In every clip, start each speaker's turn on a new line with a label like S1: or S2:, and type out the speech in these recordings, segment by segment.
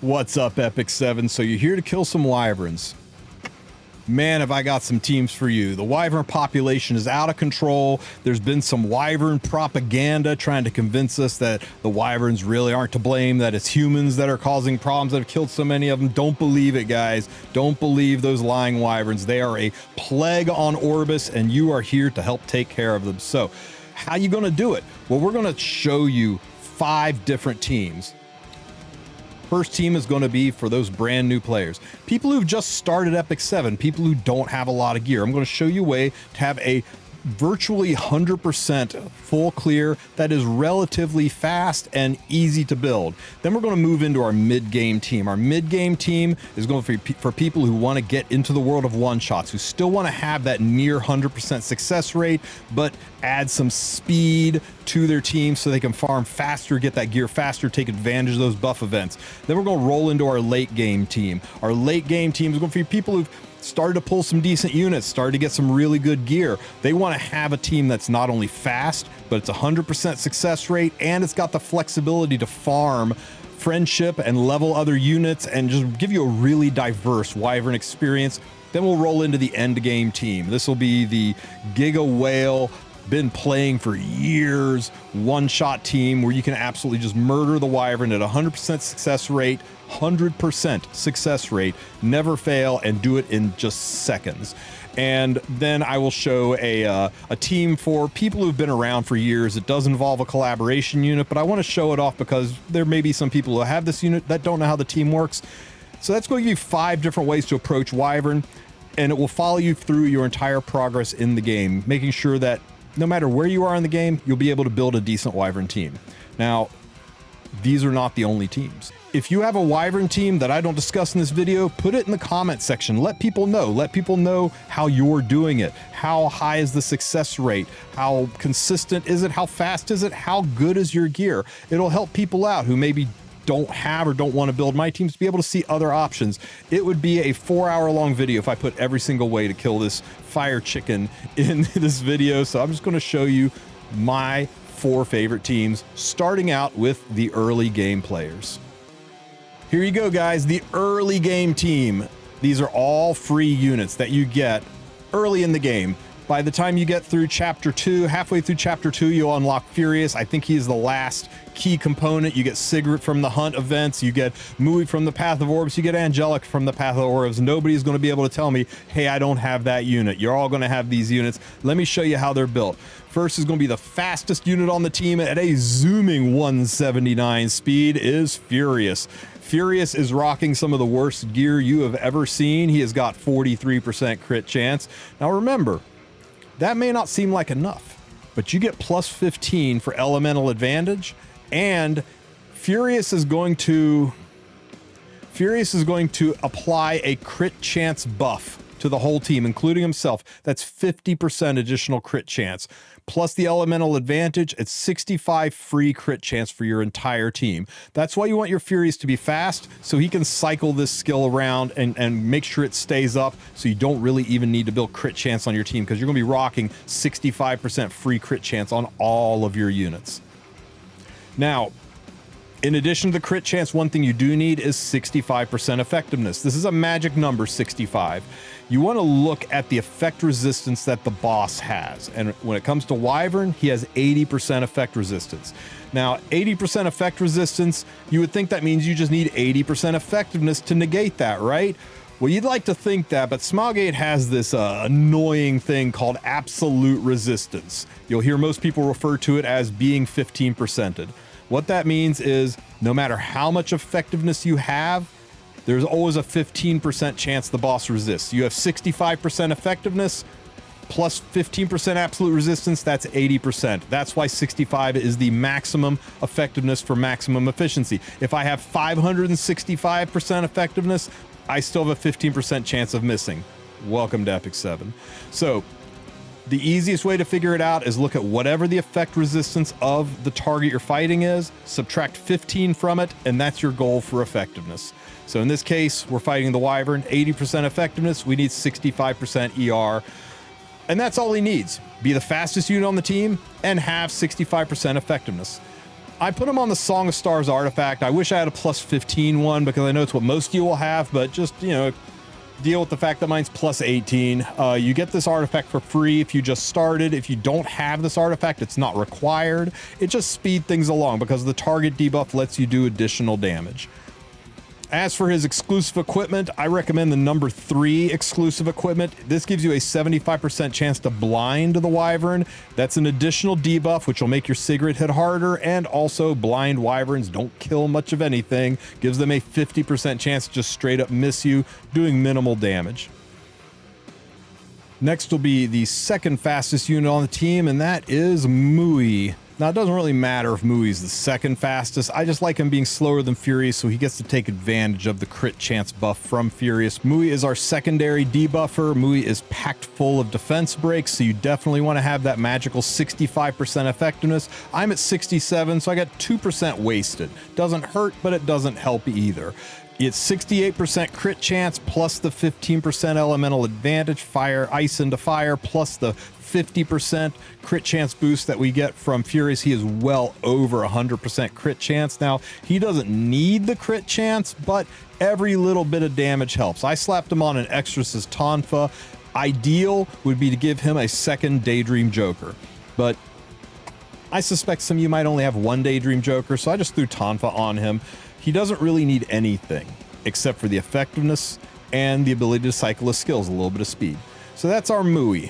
S1: What's up, Epic 7? So you're here to kill some wyverns. Man, have I got some teams for you. The wyvern population is out of control. There's been some wyvern propaganda trying to convince us that the wyverns really aren't to blame, that it's humans that are causing problems that have killed so many of them. Don't believe it, guys. Don't believe those lying wyverns. They are a plague on Orbis, and you are here to help take care of them. So how you going to do it? Well, we're going to show you 5 different teams. First team is going to be for those brand new players, people who've just started Epic 7, people who don't have a lot of gear. I'm going to show you a way to have a virtually 100% full clear that is relatively fast and easy to build. Then we're going to move into our mid-game team. Our mid-game team is going to be for people who want to get into the world of one-shots, who still want to have that near 100% success rate, but add some speed to their team so they can farm faster, get that gear faster, take advantage of those buff events. Then we're going to roll into our late game team. Our late game team is going to be people who've started to pull some decent units, started to get some really good gear. They want to have a team that's not only fast, but it's 100% success rate, and it's got the flexibility to farm friendship and level other units and just give you a really diverse wyvern experience. Then we'll roll into the end game team. This will be the Giga Whale, been playing for years, one-shot team where you can absolutely just murder the wyvern at 100% success rate, 100% success rate, never fail, and do it in just seconds. And then I will show a team for people who've been around for years. It does involve a collaboration unit, but I want to show it off because there may be some people who have this unit that don't know how the team works. So that's going to give you 5 different ways to approach wyvern, and it will follow you through your entire progress in the game, making sure that no matter where you are in the game, you'll be able to build a decent wyvern team. Now, these are not the only teams. If you have a wyvern team that I don't discuss in this video, put it in the comment section. Let people know. Let people know how you're doing it. How high is the success rate? How consistent is it? How fast is it? How good is your gear? It'll help people out who maybe don't have or don't want to build my teams to be able to see other options. It would be a 4-hour-long video if I put every single way to kill this fire chicken in this video. So I'm just going to show you my 4 favorite teams, starting out with the early game players. Here you go, guys. The early game team. These are all free units that you get early in the game. By the time you get through chapter 2, halfway through chapter 2, you'll unlock Furious. I think he's the last key component. You get Sigrid from the Hunt events. You get Mui from the Path of Orbs. You get Angelic from the Path of Orbs. Nobody's going to be able to tell me, hey, I don't have that unit. You're all going to have these units. Let me show you how they're built. First is going to be the fastest unit on the team at a zooming 179 speed is Furious. Furious is rocking some of the worst gear you have ever seen. He has got 43% crit chance. Now remember, that may not seem like enough, but you get plus 15 for elemental advantage, and Furious is going to apply a crit chance buff to the whole team, including himself. That's 50% additional crit chance. Plus the elemental advantage, it's 65 free crit chance for your entire team. That's why you want your Furious to be fast, so he can cycle this skill around and make sure it stays up, so you don't really even need to build crit chance on your team, because you're going to be rocking 65% free crit chance on all of your units. Now, in addition to the crit chance, one thing you do need is 65% effectiveness. This is a magic number, 65. You want to look at the effect resistance that the boss has. And when it comes to Wyvern, he has 80% effect resistance. Now, 80% effect resistance, you would think that means you just need 80% effectiveness to negate that, right? Well, you'd like to think that, but Smilegate has this annoying thing called absolute resistance. You'll hear most people refer to it as being 15%ed. What that means is no matter how much effectiveness you have, there's always a 15% chance the boss resists. You have 65% effectiveness plus 15% absolute resistance, that's 80%. That's why 65 is the maximum effectiveness for maximum efficiency. If I have 565% effectiveness, I still have a 15% chance of missing. Welcome to Epic 7. So the easiest way to figure it out is look at whatever the effect resistance of the target you're fighting is, subtract 15 from it, and that's your goal for effectiveness. So in this case, we're fighting the Wyvern, 80% effectiveness, we need 65% ER, and that's all he needs. Be the fastest unit on the team and have 65% effectiveness. I put him on the Song of Stars artifact. I wish I had a plus 15 one because I know it's what most of you will have, but just, you know, deal with the fact that mine's plus 18. You get this artifact for free if you just started. If you don't have this artifact, it's not required. It just speeds things along because the target debuff lets you do additional damage. As for his exclusive equipment, I recommend the number 3 exclusive equipment. This gives you a 75% chance to blind the Wyvern. That's an additional debuff, which will make your Sigrid hit harder, and also blind Wyverns don't kill much of anything. Gives them a 50% chance to just straight up miss you, doing minimal damage. Next will be the second fastest unit on the team, and that is Mui. Now, it doesn't really matter if Mui's the second fastest. I just like him being slower than Furious, so he gets to take advantage of the crit chance buff from Furious. Mui is our secondary debuffer. Mui is packed full of defense breaks, so you definitely want to have that magical 65% effectiveness. I'm at 67, so I got 2% wasted. Doesn't hurt, but it doesn't help either. It's 68% crit chance plus the 15% elemental advantage, fire, ice into fire, plus the 50% crit chance boost that we get from Furious. He is well over 100% crit chance. Now, he doesn't need the crit chance, but every little bit of damage helps. I slapped him on an Exorcist Tonfa. Ideal would be to give him a second Daydream Joker, but I suspect some of you might only have one Daydream Joker, so I just threw Tonfa on him. He doesn't really need anything except for the effectiveness and the ability to cycle his skills, a little bit of speed. So that's our Mui.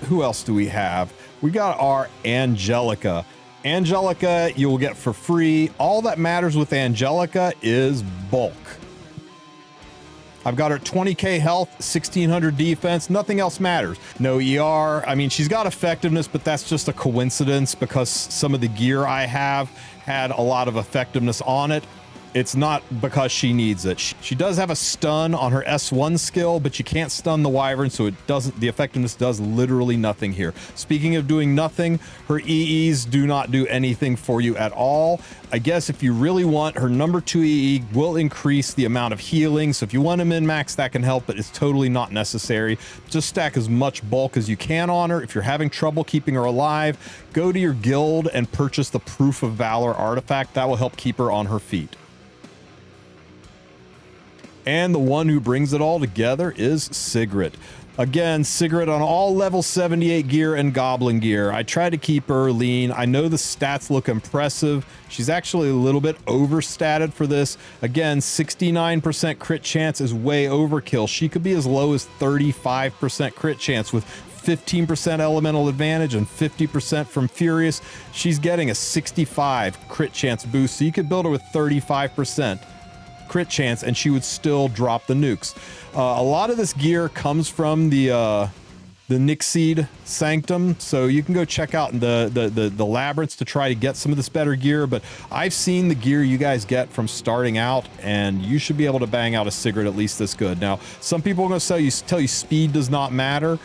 S1: Who else do we have? We got our Angelica. Angelica you'll get for free. All that matters with Angelica is bulk. I've got her 20k health, 1600 defense, nothing else matters. No ER. I mean, she's got effectiveness, but that's just a coincidence because some of the gear I have had a lot of effectiveness on it. It's not because she needs it. She does have a stun on her S1 skill, but you can't stun the Wyvern, so the effectiveness does literally nothing here. Speaking of doing nothing, her EEs do not do anything for you at all. I guess if you really want, her number 2 EE will increase the amount of healing, so if you want to min-max, that can help, but it's totally not necessary. Just stack as much bulk as you can on her. If you're having trouble keeping her alive, go to your guild and purchase the Proof of Valor artifact. That will help keep her on her feet. And the one who brings it all together is Sigrid. Again, Sigrid on all level 78 gear and goblin gear. I try to keep her lean. I know the stats look impressive. She's actually a little bit overstated for this. Again, 69% crit chance is way overkill. She could be as low as 35% crit chance with 15% elemental advantage and 50% from Furious. She's getting a 65 crit chance boost, so you could build her with 35% crit chance and she would still drop the nukes. A lot of this gear comes from the Nixseed Sanctum, so you can go check out the labyrinths to try to get some of this better gear, but I've seen the gear you guys get from starting out and you should be able to bang out a Sigrid at least this good. Now, some people are going to tell you speed does not matter.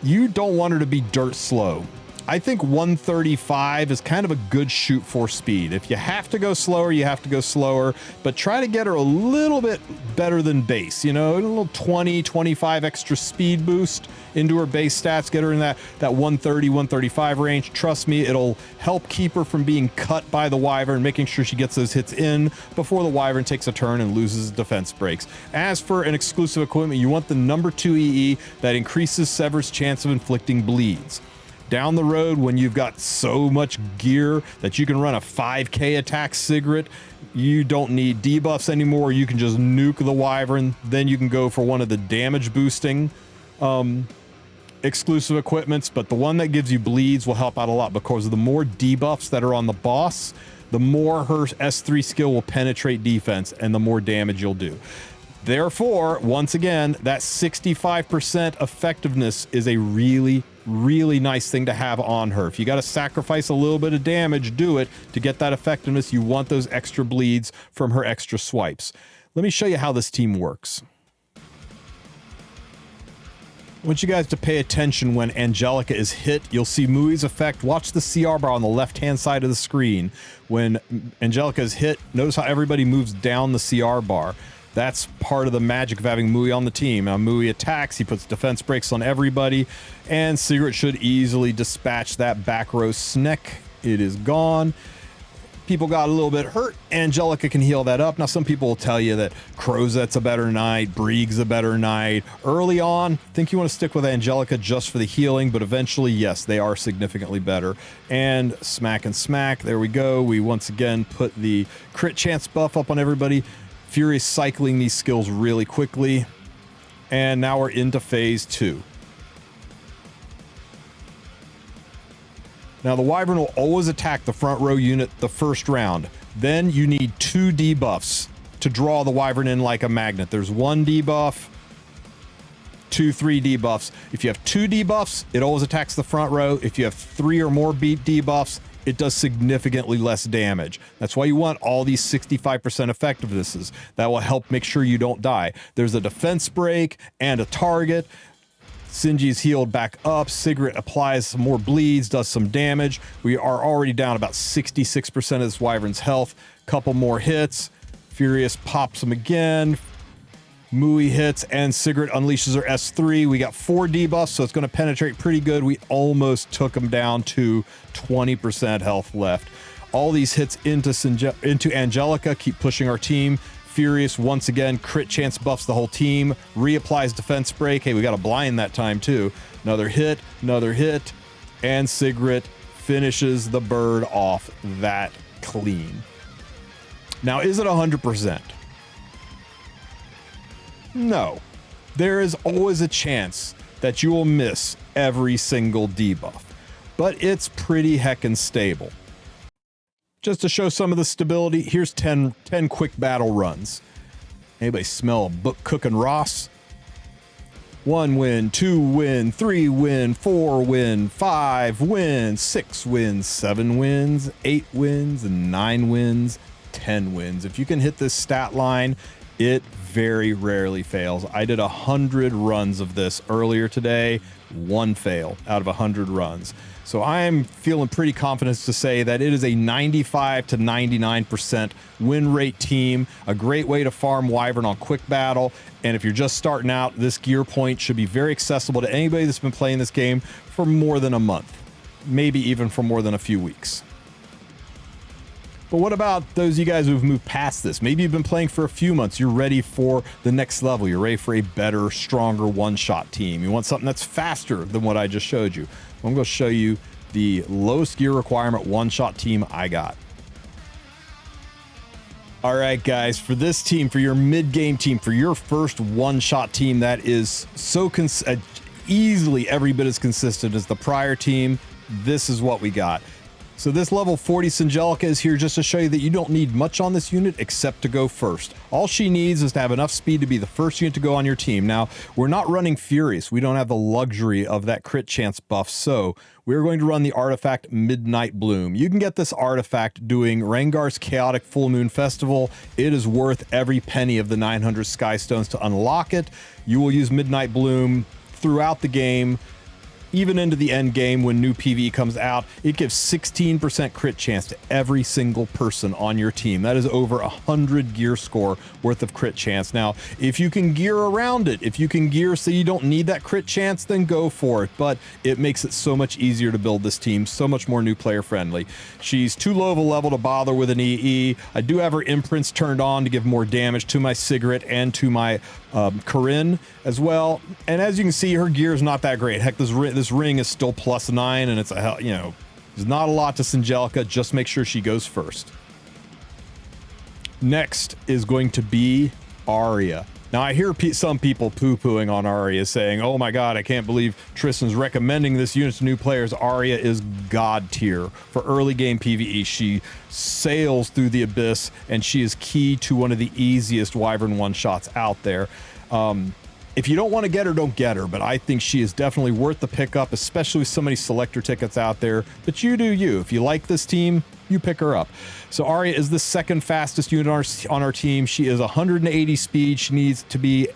S1: You don't want her to be dirt slow. I think 135 is kind of a good shoot for speed. If you have to go slower, you have to go slower, but try to get her a little bit better than base, you know, a little 20, 25 extra speed boost into her base stats, get her in that 130, 135 range. Trust me, it'll help keep her from being cut by the Wyvern, making sure she gets those hits in before the Wyvern takes a turn and loses defense breaks. As for an exclusive equipment, you want the number 2 EE that increases Sever's chance of inflicting bleeds. Down the road, when you've got so much gear that you can run a 5k attack Sigrid, you don't need debuffs anymore. You can just nuke the Wyvern. Then you can go for one of the damage boosting exclusive equipments, but the one that gives you bleeds will help out a lot because the more debuffs that are on the boss, the more her S3 skill will penetrate defense and the more damage you'll do. Therefore, once again, that 65% effectiveness is a really nice thing to have on her. If you got to sacrifice a little bit of damage, do it to get that effectiveness. You want those extra bleeds from her extra swipes. Let me show you how this team works. I want you guys to pay attention when Angelica is hit. You'll see Mui's effect. Watch the CR bar on the left-hand side of the screen. When Angelica is hit, notice how everybody moves down the CR bar. That's part of the magic of having Mui on the team. Now, Mui attacks, he puts defense breaks on everybody, and Sigrid should easily dispatch that back row Sneck. It is gone. people got a little bit hurt, Angelica can heal that up. Now, some people will tell you that Crozet's a better knight, Brieg's a better knight. Early on, I think you want to stick with Angelica just for the healing, but eventually, yes, they are significantly better. And smack and smack, there we go. We once again put the crit chance buff up on everybody. Fury is cycling these skills really quickly. And now we're into phase 2. Now, the Wyvern will always attack the front row unit the first round. Then you need 2 debuffs to draw the Wyvern in like a magnet. There's 1 debuff, 2, 3 debuffs. If you have 2 debuffs, it always attacks the front row. If you have 3 or more debuffs, it does significantly less damage. That's why you want all these 65% effectivenesses. That will help make sure you don't die. There's a defense break and a target. Sinji's healed back up. Sigrid applies some more bleeds, does some damage. We are already down about 66% of this Wyvern's health. Couple more hits. Furious pops him again. Mui hits, and Sigrid unleashes her S3. We got 4 debuffs, so it's going to penetrate pretty good. We almost took him down to 20% health left. All these hits into Angelica keep pushing our team. Furious once again crit chance buffs the whole team, reapplies defense break. Hey, we got a blind that time too. Another hit, and Sigrid finishes the bird off that clean. Now, is it 100%? No. There is always a chance that you will miss every single debuff, but it's pretty heckin' stable. Just to show some of the stability, here's 10 quick battle runs. Anybody smell a book cooking Ross? 1 win, 2 win, 3 win, 4 win, 5 wins, 6 wins, 7 wins, 8 wins, 9 wins, 10 wins. If you can hit this stat line, it very rarely fails. I did 100 runs of this earlier today. 1 fail out of 100 runs. So I'm feeling pretty confident to say that it is a 95 to 99% win rate team, a great way to farm Wyvern on quick battle. And if you're just starting out, this gear point should be very accessible to anybody that's been playing this game for more than a month, maybe even for more than a few weeks. But what about those of you guys who've moved past this? Maybe you've been playing for a few months. You're ready for the next level. You're ready for a better, stronger one-shot team. You want something that's faster than what I just showed you. I'm going to show you the lowest gear requirement one-shot team I got. All right, guys, for this team, for your mid-game team, for your first one-shot team that is so easily every bit as consistent as the prior team, this is what we got. So this level 40 Angelica is here just to show you that you don't need much on this unit except to go first. All she needs is to have enough speed to be the first unit to go on your team. Now, we're not running Furious. We don't have the luxury of that crit chance buff, so we're going to run the artifact Midnight Bloom. You can get this artifact doing Rengar's Chaotic Full Moon Festival. It is worth every penny of the 900 Sky Stones to unlock it. You will use Midnight Bloom throughout the game, even into the end game when new PvE comes out. It gives 16% crit chance to every single person on your team. That is over 100 gear score worth of crit chance. Now, if you can gear around it, if you can gear so you don't need that crit chance, then go for it. But it makes it so much easier to build this team, so much more new player friendly. She's too low of a level to bother with an EE. I do have her imprints turned on to give more damage to my Sigrid and to my Corinne as well. And as you can see, her gear is not that great. Heck, this ring is still +9, and it's a hell, there's not a lot to Angelica. Just make sure she goes first. Next is going to be Arya. Now, I hear some people poo-pooing on Arya, saying, oh my god, I can't believe Tristen's recommending this unit to new players. Arya is god tier for early game PvE. She sails through the abyss, and she is key to one of the easiest Wyvern one-shots out there. If you don't want to get her, don't get her, but I think she is definitely worth the pickup, especially with so many selector tickets out there. But you do you. If you like this team, you pick her up. So Arya is the second fastest unit on our team. She is 180 speed. She needs to be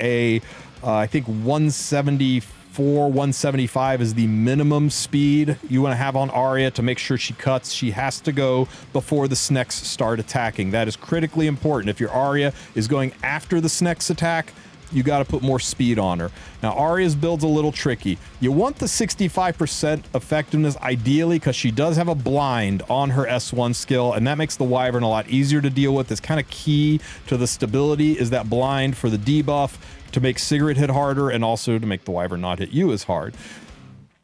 S1: I think 174, 175 is the minimum speed you want to have on Arya to make sure she cuts. She has to go before the snacks start attacking. That is critically important. If your Arya is going after the snacks attack, you got to put more speed on her. Now, Arya's build's a little tricky. You want the 65% effectiveness ideally because she does have a blind on her S1 skill, and that makes the Wyvern a lot easier to deal with. It's kind of key to the stability is that blind for the debuff to make Sigrid hit harder and also to make the Wyvern not hit you as hard.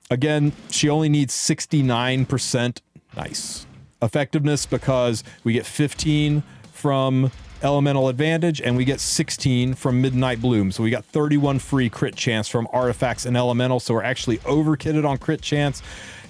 S1: Again, she only needs 69%. Nice. Effectiveness because we get 15 from elemental advantage and we get 16 from midnight bloom, so we got 31 free crit chance from artifacts and elemental, so we're actually overkitted on crit chance.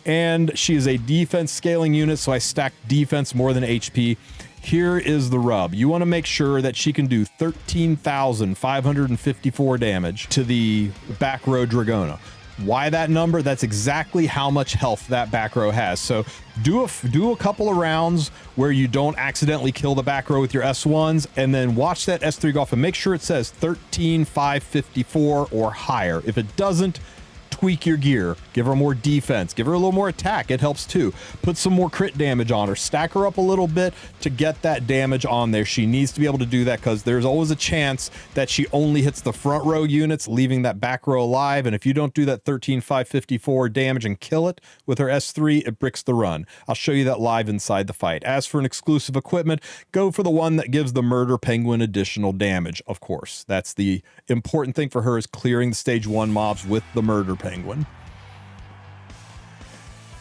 S1: And she is a defense scaling unit, so I stacked defense more than HP. Here is the rub. You want to make sure that she can do 13,554 damage to the back row Dragona. Why that number? That's exactly how much health that back row has. So do a couple of rounds where you don't accidentally kill the back row with your S1s, and then watch that S3 go off and make sure it says 13,554 or higher. If it doesn't, tweak your gear, give her more defense, give her a little more attack, it helps too. Put some more crit damage on her, stack her up a little bit to get that damage on there. She needs to be able to do that because there's always a chance that she only hits the front row units, leaving that back row alive, and if you don't do that 13,554 damage and kill it with her S3, it bricks the run. I'll show you that live inside the fight. As for an exclusive equipment, go for the one that gives the Murder Penguin additional damage, of course. That's the important thing for her, is clearing the stage 1 mobs with the Murder Penguin.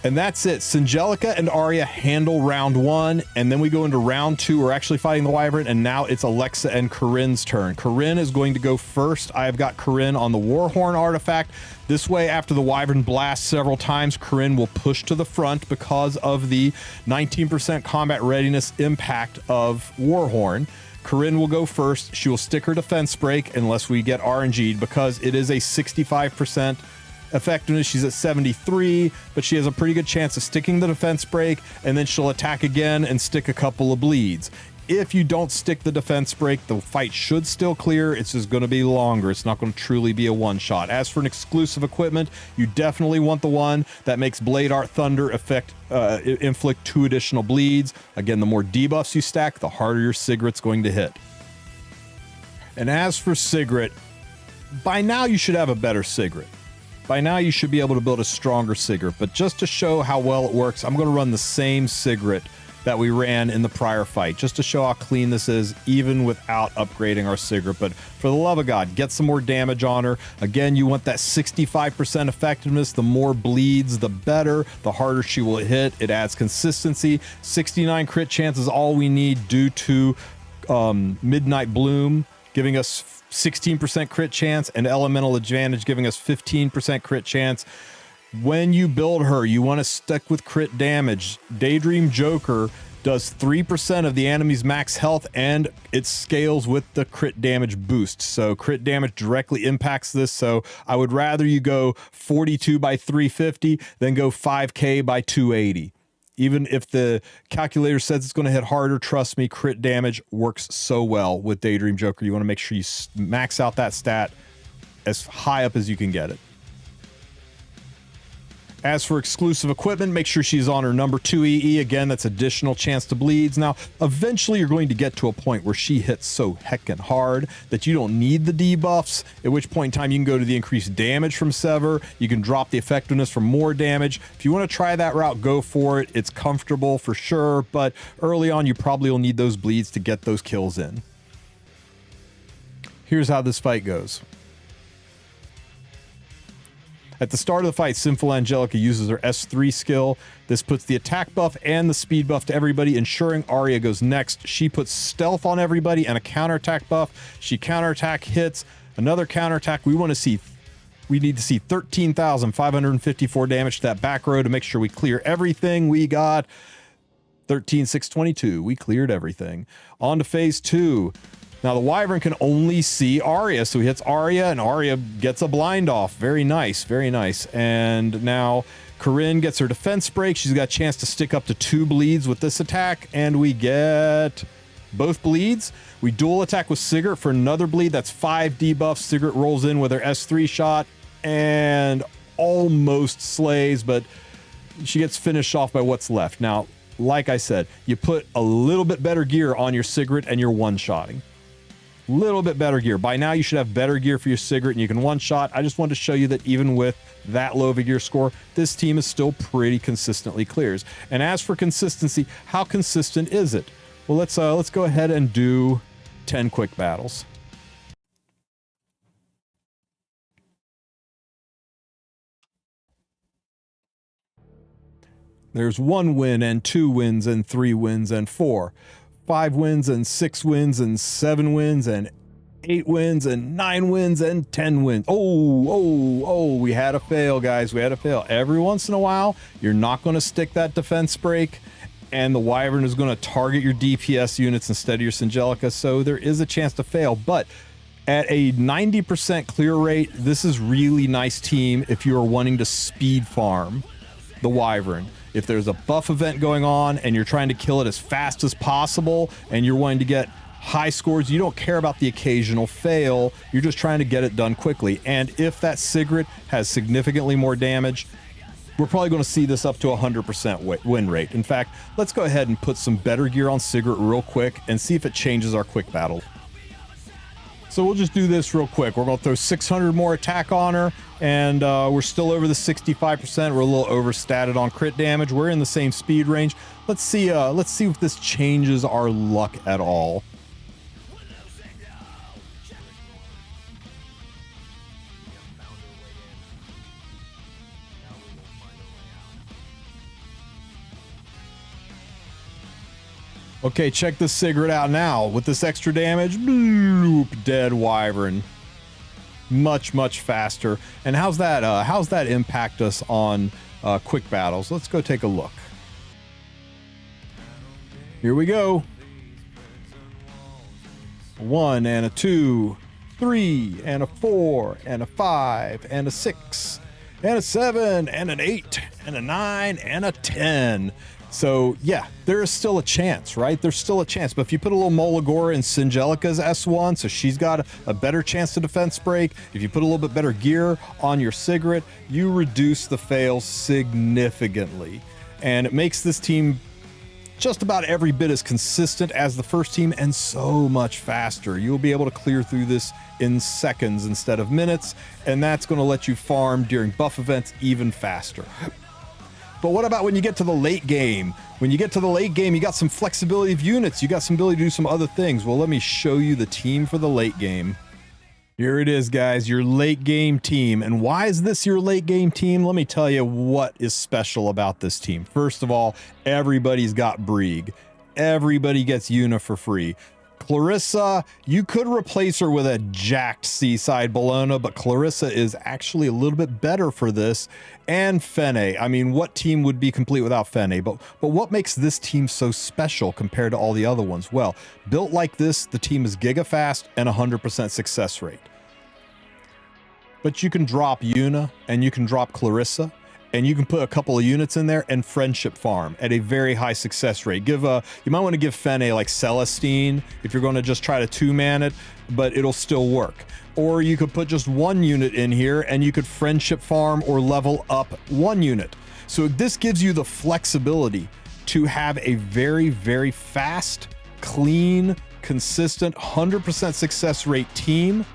S1: And that's it. Singelica and Arya handle round 1, and then we go into round 2. We're actually fighting the Wyvern, and now it's Alexa and Corinne's turn. Corinne is going to go first. I've got Corinne on the Warhorn artifact. This way, after the Wyvern blasts several times, Corinne will push to the front because of the 19% combat readiness impact of Warhorn. Corinne will go first. She will stick her defense break unless we get RNG'd because it is a 65% effectiveness. She's at 73, but she has a pretty good chance of sticking the defense break, and then she'll attack again and stick a couple of bleeds. If you don't stick the defense break, the fight should still clear. It's just going to be longer. It's not going to truly be a one-shot. As for an exclusive equipment, you definitely want the one that makes Blade Art Thunder inflict 2 additional bleeds. Again, the more debuffs you stack, the harder your Sigrid's going to hit. And as for Sigrid, by now you should have a better Sigrid. By now you should be able to build a stronger Sigrid, but just to show how well it works, I'm going to run the same Sigrid that we ran in the prior fight, just to show how clean this is, even without upgrading our Sigrid. But for the love of God, get some more damage on her. Again, you want that 65% effectiveness. The more bleeds, the better. The harder she will hit. It adds consistency. 69 crit chance is all we need due to Midnight Bloom giving us 16% crit chance, and Elemental Advantage giving us 15% crit chance. When you build her, you want to stick with crit damage. Daydream Joker does 3% of the enemy's max health, and it scales with the crit damage boost. So crit damage directly impacts this. So I would rather you go 42 by 350 than go 5k by 280. Even if the calculator says it's going to hit harder, trust me, crit damage works so well with Daydream Joker. You want to make sure you max out that stat as high up as you can get it. As for exclusive equipment, make sure she's on her number 2 EE. Again, that's additional chance to bleeds. Now, eventually you're going to get to a point where she hits so heckin' hard that you don't need the debuffs, at which point in time you can go to the increased damage from Sever. You can drop the effectiveness for more damage. If you want to try that route, go for it. It's comfortable for sure, but early on you probably will need those bleeds to get those kills in. Here's how this fight goes. At the start of the fight, Sinful Angelica uses her S3 skill. This puts the attack buff and the speed buff to everybody, ensuring Arya goes next. She puts stealth on everybody and a counterattack buff. She counterattack hits, another counterattack. We need to see 13,554 damage to that back row to make sure we clear everything. We got 13,622. We cleared everything. On to phase 2. Now, the Wyvern can only see Arya, so he hits Arya, and Arya gets a blind off. Very nice, very nice. And now Corinne gets her defense break. She's got a chance to stick up to 2 bleeds with this attack, and we get both bleeds. We dual attack with Sigurd for another bleed. That's 5 debuffs. Sigurd rolls in with her S3 shot and almost slays, but she gets finished off by what's left. Now, like I said, you put a little bit better gear on your Sigurd and you're one-shotting. Little bit better gear. By now, you should have better gear for your Sigurd, and you can one-shot. I just wanted to show you that even with that low of a gear score, this team is still pretty consistently clears. And as for consistency, how consistent is it? Well, let's go ahead and do 10 quick battles. There's 1 win and 2 wins and 3 wins and 4. 5 wins and 6 wins and 7 wins and 8 wins and 9 wins and 10 wins. Oh, we had a fail, guys. We had a fail. Every once in a while, you're not going to stick that defense break, and the Wyvern is going to target your DPS units instead of your Singelica, so there is a chance to fail. But at a 90% clear rate, this is really nice team if you are wanting to speed farm the Wyvern. If there's a buff event going on and you're trying to kill it as fast as possible and you're wanting to get high scores, you don't care about the occasional fail, you're just trying to get it done quickly. And if that Sigurd has significantly more damage, we're probably going to see this up to 100% win rate. In fact, let's go ahead and put some better gear on Sigurd real quick and see if it changes our quick battle. So we'll just do this real quick. We're going to throw 600 more attack on her, and we're still over the 65%. We're a little overstated on crit damage. We're in the same speed range. Let's see if this changes our luck at all. Okay, check this Sigurd out now. With this extra damage, bloop, dead Wyvern. Much, much faster. And how's that impact us on quick battles? Let's go take a look. Here we go. 1 and a 2, 3 and a 4 and a 5 and a 6 and a 7 and an 8 and a 9 and a 10. So yeah, there is still a chance, right? There's still a chance. But if you put a little Molagora in Singelica's S1, so she's got a better chance to defense break. If you put a little bit better gear on your Sigurd, you reduce the fails significantly. And it makes this team just about every bit as consistent as the first team and so much faster. You'll be able to clear through this in seconds instead of minutes, and that's going to let you farm during buff events even faster. But what about when you get to the late game? When you get to the late game, you got some flexibility of units. You got some ability to do some other things. Well, let me show you the team for the late game. Here it is, guys, your late game team. And why is this your late game team? Let me tell you what is special about this team. First of all, everybody's got Brieg. Everybody gets Una for free. Clarissa, you could replace her with a jacked Seaside Bologna, but Clarissa is actually a little bit better for this. And Fene. I mean, what team would be complete without Fene? But what makes this team so special compared to all the other ones? Well, built like this, the team is gigafast and 100% success rate. But you can drop Una and you can drop Clarissa, and you can put a couple of units in there and friendship farm at a very high success rate. You might want to give Fene like Celestine if you're going to just try to two-man it, but it'll still work. Or you could put just one unit in here and you could friendship farm or level up one unit. So this gives you the flexibility to have a very, very fast, clean, consistent, 100% success rate team.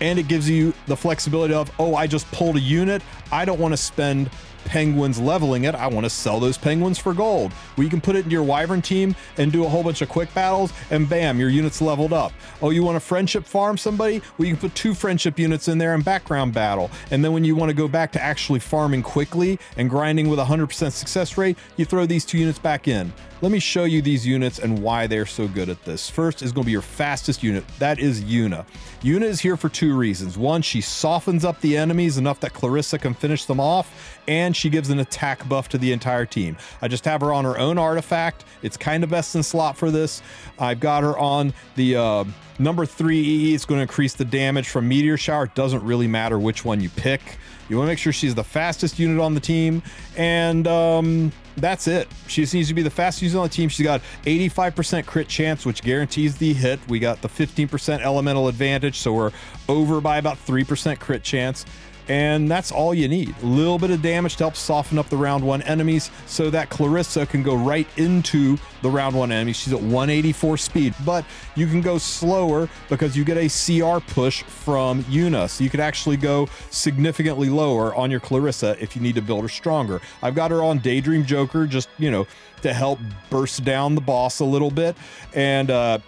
S1: And it gives you the flexibility of, oh, I just pulled a unit. I don't want to spend penguins leveling it. I want to sell those penguins for gold. Well, you can put it into your Wyvern team and do a whole bunch of quick battles, and bam, your unit's leveled up. Oh, you want to friendship farm somebody? Well, you can put 2 friendship units in there and background battle. And then when you want to go back to actually farming quickly and grinding with a 100% success rate, you throw these 2 units back in. Let me show you these units and why they're so good at this. First is going to be your fastest unit. That is Una. Una is here for 2 reasons. One, she softens up the enemies enough that Clarissa can finish them off, and she gives an attack buff to the entire team. I just have her on her own artifact. It's kind of best in slot for this. I've got her on the number 3 EE. It's going to increase the damage from Meteor Shower. It doesn't really matter which one you pick. You want to make sure she's the fastest unit on the team, and that's it. She just needs to be the fastest unit on the team. She's got 85% crit chance, which guarantees the hit. We got the 15% elemental advantage, so we're over by about 3% crit chance. And that's all you need. A little bit of damage to help soften up the round 1 enemies so that Clarissa can go right into the round 1 enemies. She's at 184 speed, but you can go slower because you get a CR push from Una. So you could actually go significantly lower on your Clarissa if you need to build her stronger. I've got her on Daydream Joker just, you know, to help burst down the boss a little bit. And,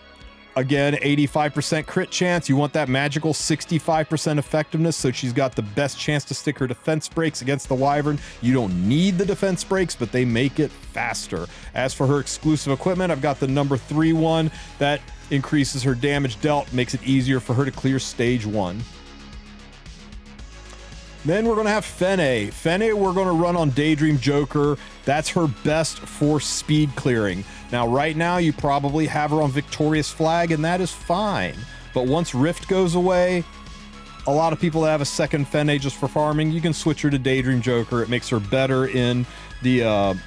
S1: again, 85% crit chance. You want that magical 65% effectiveness, so she's got the best chance to stick her defense breaks against the Wyvern. You don't need the defense breaks, but they make it faster. As for her exclusive equipment, I've got the number 3 one that increases her damage dealt, makes it easier for her to clear stage 1. Then we're going to have Fene. Fene we're going to run on Daydream Joker. That's her best for speed clearing. Now, right now, you probably have her on Victorious Flag, and that is fine. But once Rift goes away, a lot of people that have a second Fene just for farming, you can switch her to Daydream Joker. It makes her better in the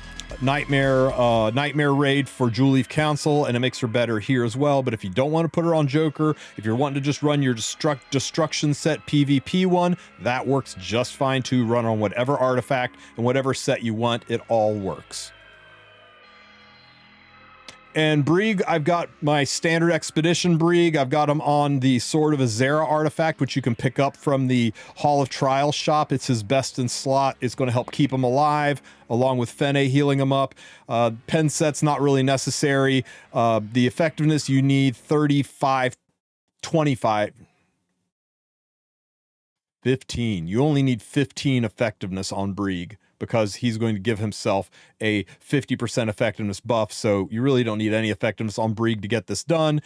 S1: Nightmare raid for Jewel Leaf Council, and it makes her better here as well. But if you don't want to put her on Joker, if you're wanting to just run your destruction set PvP one, that works just fine too. Run on whatever artifact and whatever set you want, it all works. And Brieg, I've got my standard expedition Brieg. I've got him on the Sword of Azera artifact, which you can pick up from the Hall of Trials shop. It's his best in slot. It's going to help keep him alive, along with Fene healing him up. Pen set's not really necessary. The effectiveness, you need 35, 25, 15. You only need 15 effectiveness on Brieg, because he's going to give himself a 50% effectiveness buff. So you really don't need any effectiveness on Brieg to get this done.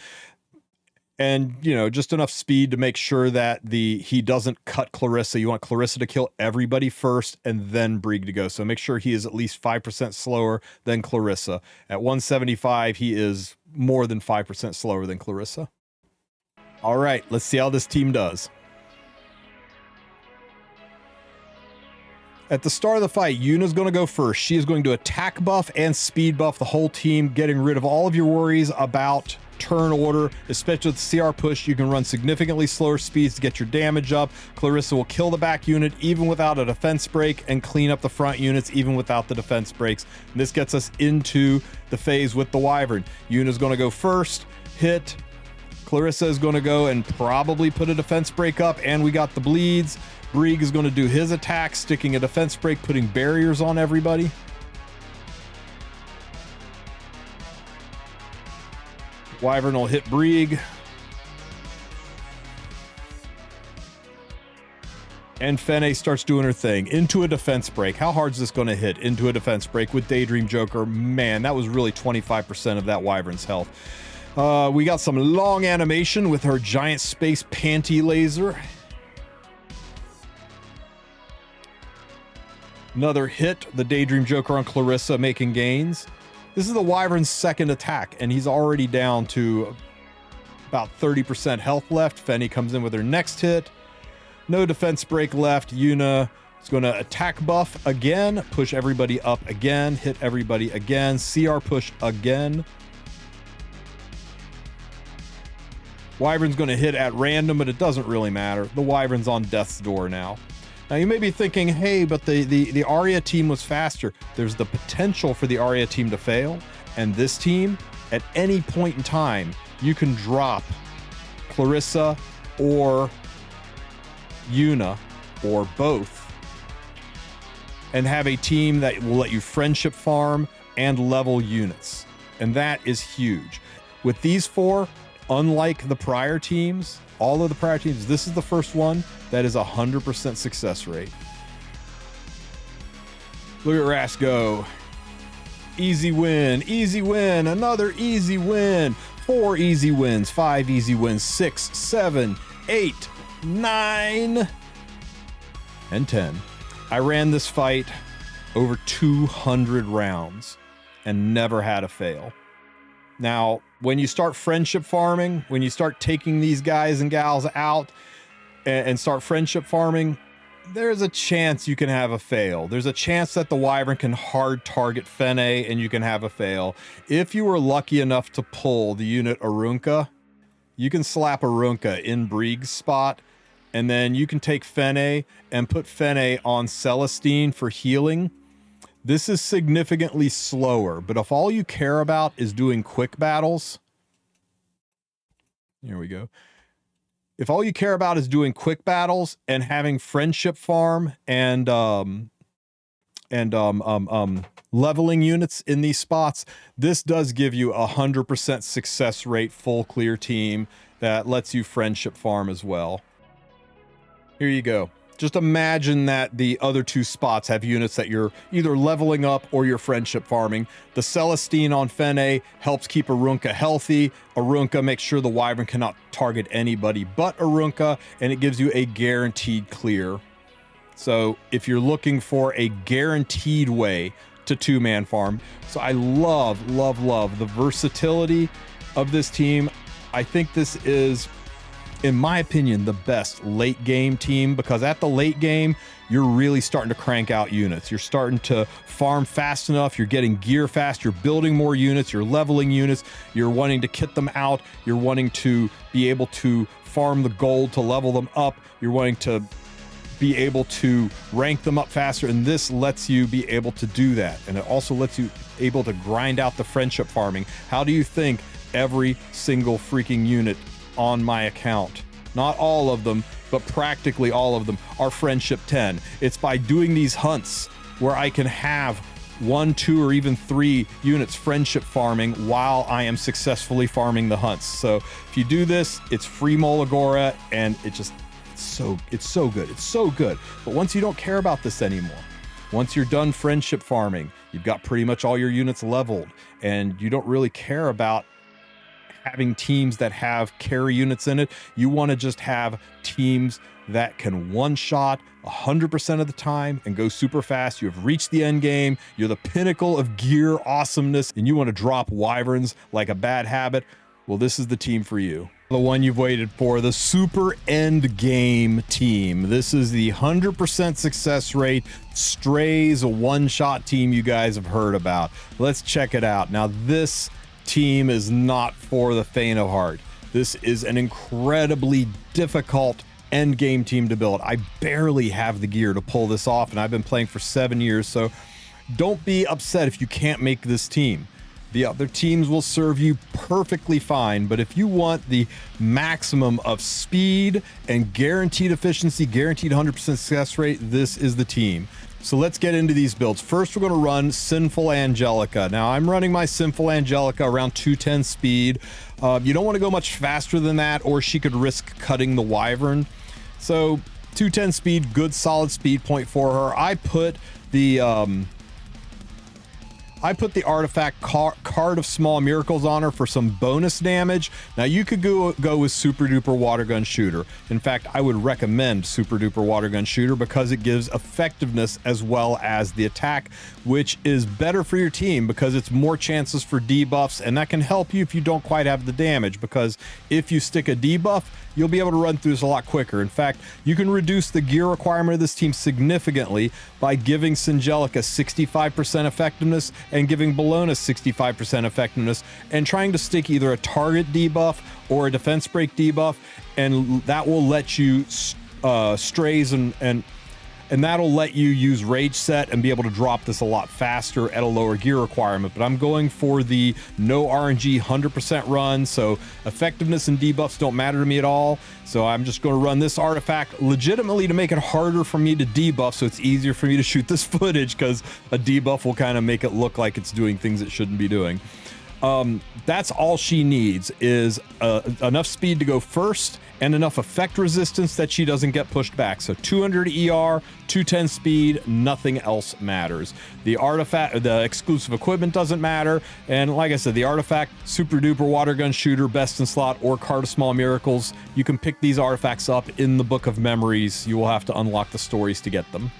S1: And, you know, just enough speed to make sure that he doesn't cut Clarissa. You want Clarissa to kill everybody first and then Brieg to go. So make sure he is at least 5% slower than Clarissa. At 175, he is more than 5% slower than Clarissa. All right, let's see how this team does. At the start of the fight, Yuna's going to go first. She is going to attack buff and speed buff the whole team, getting rid of all of your worries about turn order, especially with the CR push. You can run significantly slower speeds to get your damage up. Clarissa will kill the back unit even without a defense break and clean up the front units even without the defense breaks. And this gets us into the phase with the Wyvern. Yuna's going to go first, hit. Clarissa is going to go and probably put a defense break up, and we got the bleeds. Brieg is going to do his attack, sticking a defense break, putting barriers on everybody. Wyvern will hit Brieg. And Fene starts doing her thing. Into a defense break. How hard is this going to hit? Into a defense break with Daydream Joker. Man, that was really 25% of that Wyvern's health. We got some long animation with her giant space panty laser. Another hit, the Daydream Joker on Clarissa, making gains. This is the Wyvern's second attack, and he's already down to about 30% health left. Fene comes in with her next hit. No defense break left. Una is going to attack buff again, push everybody up again, hit everybody again, CR push again. Wyvern's going to hit at random, but it doesn't really matter. The Wyvern's on death's door now. Now, you may be thinking, hey, but the Arya team was faster. There's the potential for the Arya team to fail, and this team, at any point in time, you can drop Clarissa or Una, or both, and have a team that will let you friendship farm and level units. And that is huge. With these four, unlike the prior teams, all of the prior teams, this is the first one that is 100% success rate. Look at Ras go. Easy win, another easy win. 4 easy wins, 5 easy wins, 6, 7, 8, 9, and 10. I ran this fight over 200 rounds and never had a fail. Now, when you start friendship farming, when you start taking these guys and gals out and start friendship farming, there's a chance you can have a fail. There's a chance that the Wyvern can hard target Fene and you can have a fail. If you were lucky enough to pull the unit Arunca, you can slap Arunca in Brieg's spot and then you can take Fene and put Fene on Celestine for healing. This is significantly slower, but if all you care about is doing quick battles, here we go. If all you care about is doing quick battles and having friendship farm and leveling units in these spots, this does give you 100% success rate, full clear team that lets you friendship farm as well. Here you go. Just imagine that the other two spots have units that you're either leveling up or you're friendship farming. The Celestine on Fene helps keep Arunca healthy. Arunca makes sure the Wyvern cannot target anybody but Arunca, and it gives you a guaranteed clear. So if you're looking for a guaranteed way to two-man farm, so I love the versatility of this team. I think this is, in my opinion, the best late game team, because at the late game, you're really starting to crank out units. You're starting to farm fast enough. You're getting gear fast. You're building more units. You're leveling units. You're wanting to kit them out. You're wanting to be able to farm the gold to level them up. You're wanting to be able to rank them up faster, and this lets you be able to do that. And it also lets you able to grind out the friendship farming. How do you think every single freaking unit on my account, not all of them, but practically all of them, are friendship 10? It's by doing these hunts where I can have 1, 2, or even 3 units friendship farming while I am successfully farming the hunts. So if you do this, it's free Molagora, and it's so good. It's so good. But once you don't care about this anymore, once you're done friendship farming, you've got pretty much all your units leveled, and you don't really care about having teams that have carry units in it. You want to just have teams that can one-shot 100% of the time and go super fast. You have reached the end game. You're the pinnacle of gear awesomeness, and you want to drop Wyverns like a bad habit. Well, this is the team for you. The one you've waited for, the super end game team. This is the 100% success rate Strays, a one-shot team you guys have heard about. Let's check it out. Now, this team is not for the faint of heart. This is an incredibly difficult end game team to build. I barely have the gear to pull this off, and I've been playing for 7 years, so don't be upset if you can't make this team. The other teams will serve you perfectly fine, but if you want the maximum of speed and guaranteed efficiency, guaranteed 100% success rate, this is the team. So let's get into these builds. First, we're going to run Sinful Angelica. Now, I'm running my Sinful Angelica around 210 speed. You don't want to go much faster than that, or she could risk cutting the Wyvern. So 210 speed, good solid speed point for her. I put the artifact Card of Small Miracles on her for some bonus damage. Now, you could go with Super Duper Water Gun Shooter. In fact, I would recommend Super Duper Water Gun Shooter because it gives effectiveness as well as the attack, which is better for your team because it's more chances for debuffs, and that can help you if you don't quite have the damage, because if you stick a debuff, you'll be able to run through this a lot quicker. In fact, you can reduce the gear requirement of this team significantly by giving Singelica 65% effectiveness and giving Bellona 65% effectiveness, and trying to stick either a target debuff or a defense break debuff, and that will let you strays and that'll let you use Rage Set and be able to drop this a lot faster at a lower gear requirement. But I'm going for the no RNG 100% run, so effectiveness and debuffs don't matter to me at all. So I'm just going to run this artifact legitimately to make it harder for me to debuff, so it's easier for me to shoot this footage, because a debuff will kind of make it look like it's doing things it shouldn't be doing. That's all she needs, is enough speed to go first and enough effect resistance that she doesn't get pushed back. So 200 ER, 210 speed, nothing else matters. The artifact, the exclusive equipment doesn't matter. And like I said, the artifact, Super Duper Water Gun Shooter, Best in Slot, or Card of Small Miracles, you can pick these artifacts up in the Book of Memories. You will have to unlock the stories to get them.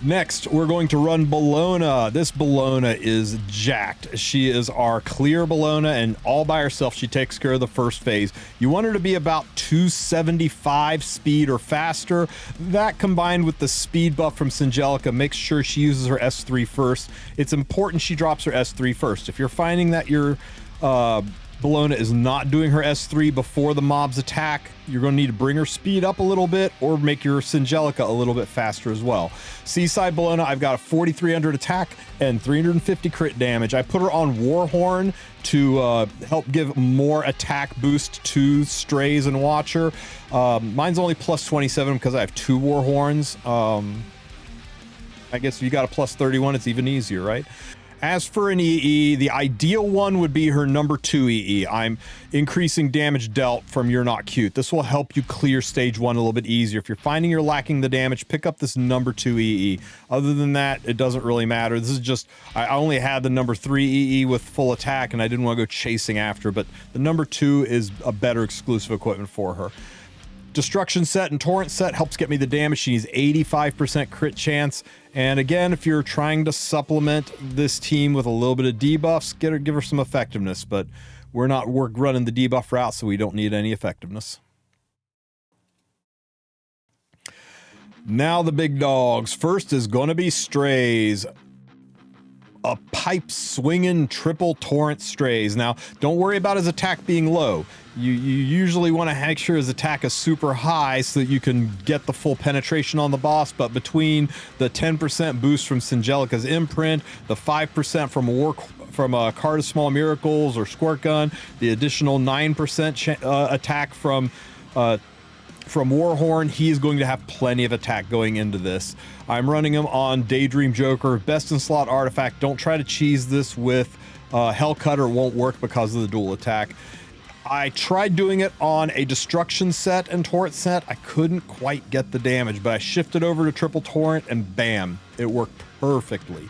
S1: Next, we're going to run Bellona. This Bellona is jacked. She is our clear Bellona, and all by herself, she takes care of the first phase. You want her to be about 275 speed or faster. That, combined with the speed buff from Singelica, makes sure she uses her S3 first. It's important she drops her S3 first. If you're finding that you're Bologna is not doing her S3 before the mobs attack, you're going to need to bring her speed up a little bit or make your Singelica a little bit faster as well. Seaside Bologna, I've got a 4,300 attack and 350 crit damage. I put her on Warhorn to help give more attack boost to Strays and Watcher. Mine's only plus 27 because I have 2 Warhorns. I guess if you got a plus 31, it's even easier, right? As for an EE, the ideal one would be her number 2 EE. I'm increasing damage dealt from You're Not Cute. This will help you clear stage 1 a little bit easier. If you're finding you're lacking the damage, pick up this number 2 EE. Other than that, it doesn't really matter. This is just, I only had the number 3 EE with full attack and I didn't want to go chasing after, but the number 2 is a better exclusive equipment for her. Destruction set and Torrent set helps get me the damage. She needs 85% crit chance. And again, if you're trying to supplement this team with a little bit of debuffs, give her some effectiveness. But we're running the debuff route, so we don't need any effectiveness. Now the big dogs. First is going to be Strays. A pipe swinging triple Torrent Strays. Now, don't worry about his attack being low. You usually want to make sure his attack is super high so that you can get the full penetration on the boss, but between the 10% boost from Singelica's imprint, the 5% from a Card of Small Miracles or Squirt Gun, the additional 9% attack from Warhorn, he is going to have plenty of attack going into this. I'm running him on Daydream Joker, best in slot artifact. Don't try to cheese this with Hellcutter, it won't work because of the dual attack. I tried doing it on a Destruction set and Torrent set. I couldn't quite get the damage, but I shifted over to triple Torrent and bam, it worked perfectly.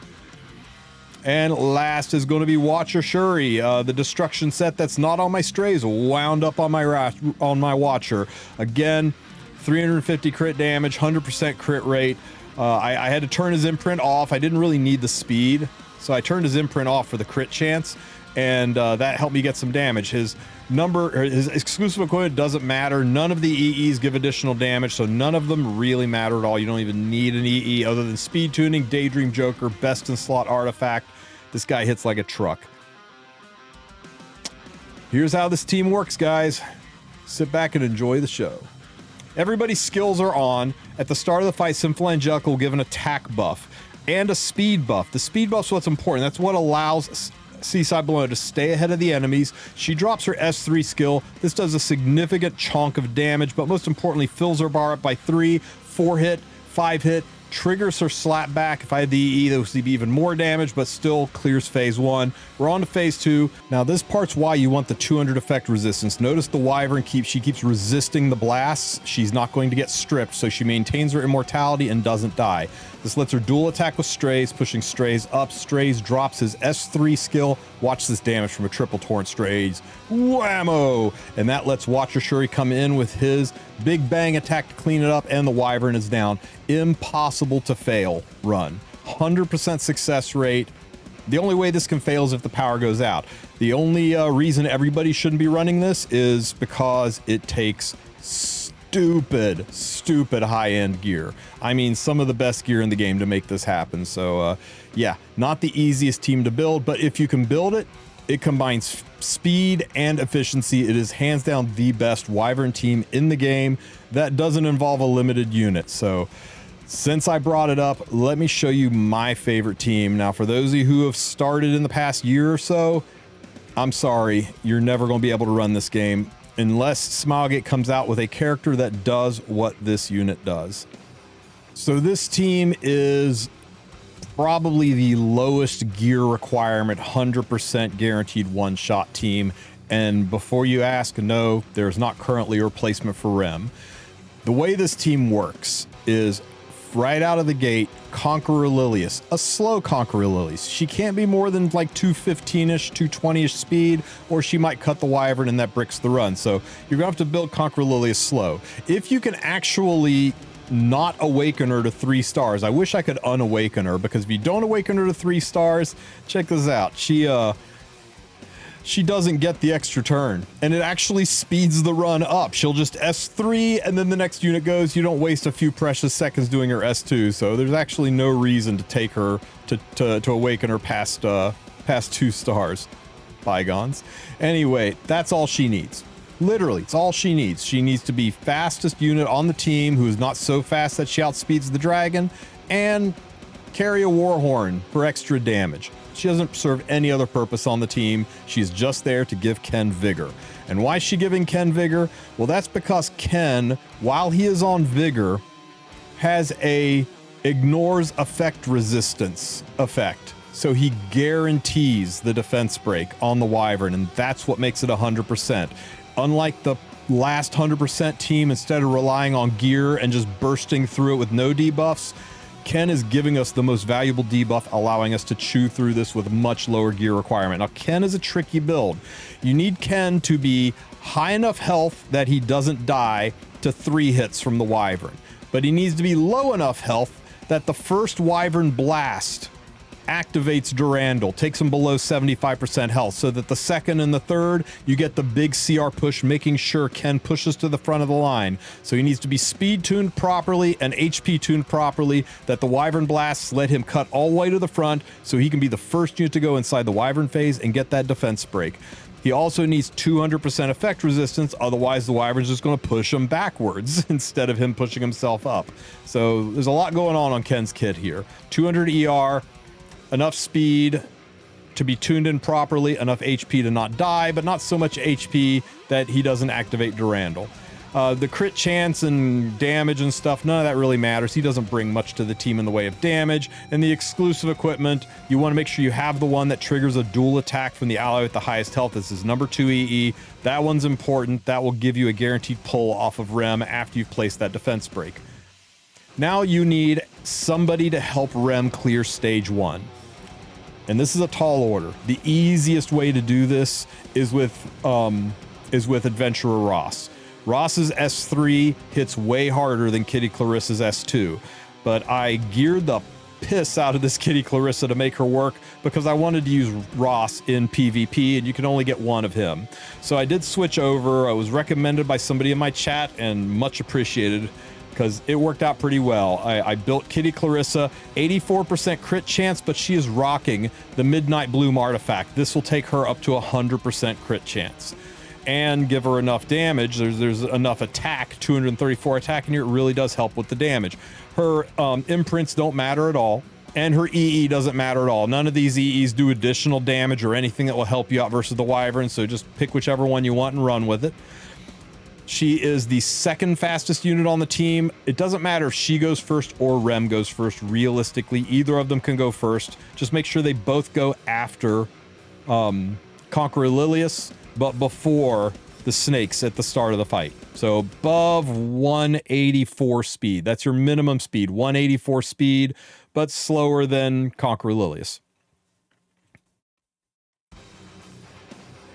S1: And last is going to be Watcher Shuri, the Destruction set that's not on my Strays, wound up on my Watcher. Again, 350 crit damage, 100% crit rate. I had to turn his imprint off. I didn't really need the speed, so I turned his imprint off for the crit chance, and that helped me get some damage. His exclusive equipment doesn't matter. None of the EEs give additional damage, so none of them really matter at all. You don't even need an EE other than speed tuning, Daydream Joker, best in slot artifact. This guy hits like a truck. Here's how this team works, guys. Sit back and enjoy the show. Everybody's skills are on. At the start of the fight, Sinful Angelica will give an attack buff and a speed buff. The speed buff's what's important. That's what allows Seaside Bologna to stay ahead of the enemies. She drops her S3 skill. This does a significant chunk of damage, but most importantly, fills her bar up by 3, 4 hit, 5 hit, triggers her slap back. If I had the EE, that would be even more damage, but still clears phase 1. We're on to phase 2. Now this part's why you want the 200 effect resistance. Notice the Wyvern keeps resisting the blasts. She's not going to get stripped, so she maintains her immortality and doesn't die. This lets her dual attack with Strays, pushing Strays up. Strays drops his S3 skill. Watch this damage from a triple Torrent Strays. Whammo! And that lets Watcher Shuri come in with his big bang attack to clean it up, and the Wyvern is down. Impossible to fail run. 100% success rate. The only way this can fail is if the power goes out. The only reason everybody shouldn't be running this is because it takes stupid high-end gear. I mean, some of the best gear in the game to make this happen. So yeah, not the easiest team to build, but if you can build it, it combines speed and efficiency. It is hands down the best Wyvern team in the game that doesn't involve a limited unit. So since I brought it up, let me show you my favorite team. Now, for those of you who have started in the past year or so, I'm sorry, you're never going to be able to run this game unless Smilegate comes out with a character that does what this unit does. So this team is probably the lowest gear requirement, 100% guaranteed one-shot team. And before you ask, no, there's not currently a replacement for Rem. The way this team works is right out of the gate, Conqueror Lilius, a slow Conqueror Lilius. She can't be more than like 215-ish, 220-ish speed, or she might cut the Wyvern and that bricks the run. So you're gonna have to build Conqueror Lilius slow. If you can actually not awaken her to 3 stars, I wish I could unawaken her, because if you don't awaken her to 3 stars, check this out. She doesn't get the extra turn, and it actually speeds the run up. She'll just S3, and then the next unit goes. You don't waste a few precious seconds doing her S2, so there's actually no reason to take her to awaken her past 2 stars. Pygons. Anyway, that's all she needs. Literally, it's all she needs. She needs to be fastest unit on the team, who is not so fast that she outspeeds the dragon, and carry a war horn for extra damage. She doesn't serve any other purpose on the team. She's just there to give Ken vigor. And why is she giving Ken vigor? Well, that's because Ken, while he is on vigor, has a ignores effect resistance effect. So he guarantees the defense break on the Wyvern, and that's what makes it 100%. Unlike the last 100% team, instead of relying on gear and just bursting through it with no debuffs, Ken is giving us the most valuable debuff, allowing us to chew through this with a much lower gear requirement. Now, Ken is a tricky build. You need Ken to be high enough health that he doesn't die to 3 hits from the Wyvern, but he needs to be low enough health that the first Wyvern blast activates Durandal, takes him below 75% health, so that the second and the third, you get the big CR push, making sure Ken pushes to the front of the line. So he needs to be speed tuned properly and HP tuned properly, that the Wyvern blasts let him cut all the way to the front, so he can be the first unit to go inside the Wyvern phase and get that defense break. He also needs 200% effect resistance, otherwise the Wyvern's just going to push him backwards instead of him pushing himself up. So there's a lot going on Ken's kit here. 200 ER, enough speed to be tuned in properly, enough HP to not die, but not so much HP that he doesn't activate Durandal. The crit chance and damage and stuff, none of that really matters. He doesn't bring much to the team in the way of damage. And the exclusive equipment, you want to make sure you have the one that triggers a dual attack from the ally with the highest health. This is number 2 EE. That one's important. That will give you a guaranteed pull off of Rem after you've placed that defense break. Now you need somebody to help Rem clear stage 1. And this is a tall order. The easiest way to do this is with Adventurer Ross. Ross's S3 hits way harder than Kitty Clarissa's S2, but I geared the piss out of this Kitty Clarissa to make her work because I wanted to use Ross in PvP, and you can only get one of him. So I did switch over. I was recommended by somebody in my chat and much appreciated, because it worked out pretty well. I built Kitty Clarissa, 84% crit chance, but she is rocking the Midnight Bloom artifact. This will take her up to 100% crit chance and give her enough damage. There's enough attack, 234 attack in here. It really does help with the damage. Her imprints don't matter at all, and her EE doesn't matter at all. None of these EEs do additional damage or anything that will help you out versus the Wyvern, so just pick whichever one you want and run with it. She is the second fastest unit on the team. It doesn't matter if she goes first or Rem goes first. Realistically, either of them can go first. Just make sure they both go after Conqueror Lilius, but before the snakes at the start of the fight. So above 184 speed. That's your minimum speed, 184 speed, but slower than Conqueror Lilius.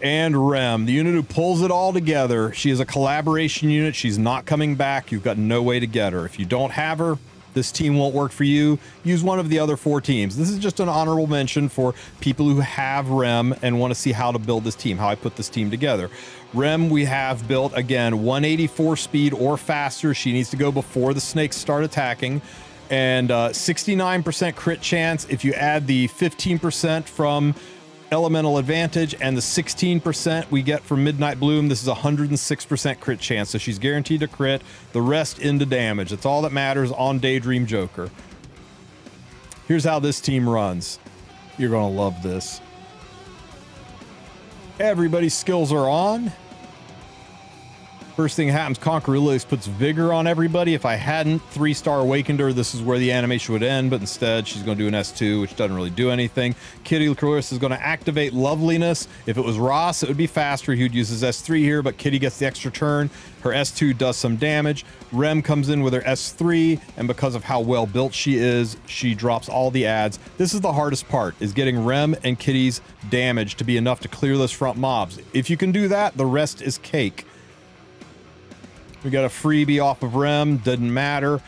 S1: And Rem, the unit who pulls it all together. She is a collaboration unit. She's not coming back. You've got no way to get her. If you don't have her, this team won't work for you. Use one of the other 4 teams. This is just an honorable mention for people who have Rem and want to see how to build this team, how I put this team together. Rem, we have built, again, 184 speed or faster. She needs to go before the snakes start attacking. And 69% crit chance. If you add the 15% from Elemental Advantage and the 16% we get from Midnight Bloom, this is 106% crit chance, so she's guaranteed to crit. The rest into damage. That's all that matters on Daydream Joker. Here's how this team runs. You're gonna love this. Everybody's skills are on. First thing that happens, Conqueror Lilius puts Vigor on everybody. If I hadn't 3-star awakened her, this is where the animation would end, but instead she's going to do an S2, which doesn't really do anything. Kitty Clarissa is going to activate Loveliness. If it was Ross, it would be faster. He would use his S3 here, but Kitty gets the extra turn. Her S2 does some damage. Rem comes in with her S3, and because of how well built she is, she drops all the adds. This is the hardest part, is getting Rem and Kitty's damage to be enough to clear those front mobs. If you can do that, the rest is cake. We got a freebie off of Rem, doesn't matter.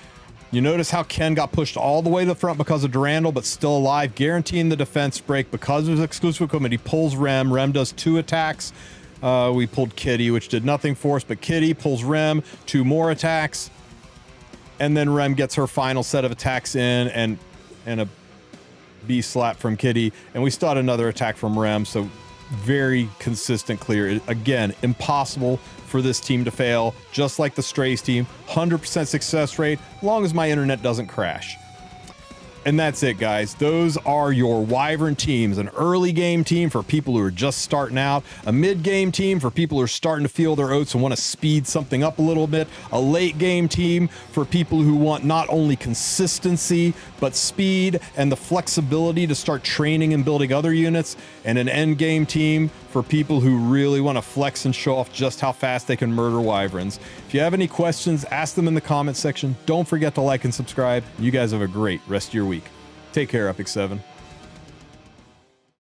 S1: You notice how Ken got pushed all the way to the front because of Durandal, but still alive, guaranteeing the defense break because of his exclusive equipment. He pulls Rem. Rem does 2 attacks. We pulled Kitty, which did nothing for us, but Kitty pulls Rem, 2 more attacks. And then Rem gets her final set of attacks in, and a B slap from Kitty. And we still had another attack from Rem, so very consistent clear. Again, impossible for this team to fail, just like the Strays team. 100% success rate, as long as my internet doesn't crash. And that's it, guys. Those are your Wyvern teams. An early game team for people who are just starting out, a mid-game team for people who are starting to feel their oats and want to speed something up a little bit, a late game team for people who want not only consistency, but speed and the flexibility to start training and building other units, and an end game team for people who really want to flex and show off just how fast they can murder Wyverns. If you have any questions, ask them in the comment section. Don't forget to like and subscribe. You guys have a great rest of your week. Take care, Epic 7.